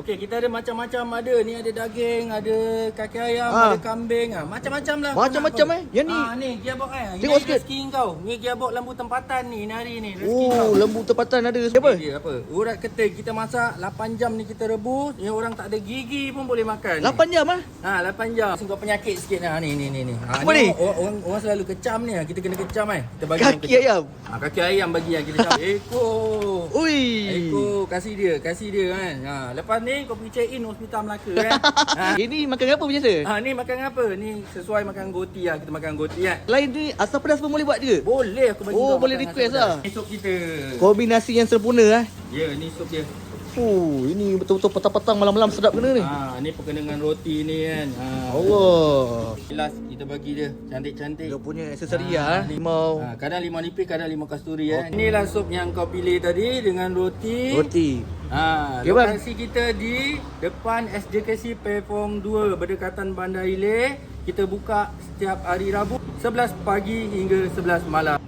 Okey, kita ada macam-macam. Ada ni, ada daging, ada kaki ayam, ada kambing. Macam-macam lah. Macam-macam Yang ni. Ni gearbox Ini Tengok sikit. rezeki kau. Ni gearbox lembu tempatan ni hari ni. Rezeki kau. Oh, lembu tempatan ada. Apa? Dia apa? Urat keting kita masak 8 jam ni kita rebus. Yang orang tak ada gigi pun boleh makan. 8 jam 8 jam. Kau penyakit sikit ni. Apa ni? Orang selalu kecam ni. Kita kena kecam Kita bagi Kaki ayam. kaki ayam bagi yang kita cam. Ekor. Ui. Ekor kasih dia kan. Lepas ni kau pergi check in hospital Melaka kan. Ini makan apa biasa? Ni makan apa? Ni sesuai makan goti lah. Kita makan goti kan. Lain ni asam pedas pun boleh buat juga? Boleh aku bagi Oh, kau boleh makan request asam lah. pedas. Ni sup kita. Kombinasi yang sempurna Ya, ni sup dia. Ini betul-betul petang-petang malam-malam sedap kena ni. Ni perkena dengan roti ni kan. Allah. Last kita bagi dia cantik-cantik. Dia punya aksesori limau. limau. Kadang limau nipis, kadang limau kasturi Inilah sup yang kau pilih tadi dengan roti. Okay, bang. Lokasi kita di depan SJKC Platform 2 berdekatan Bandar Hilir. Kita buka setiap hari Rabu 11 pagi hingga 11 malam.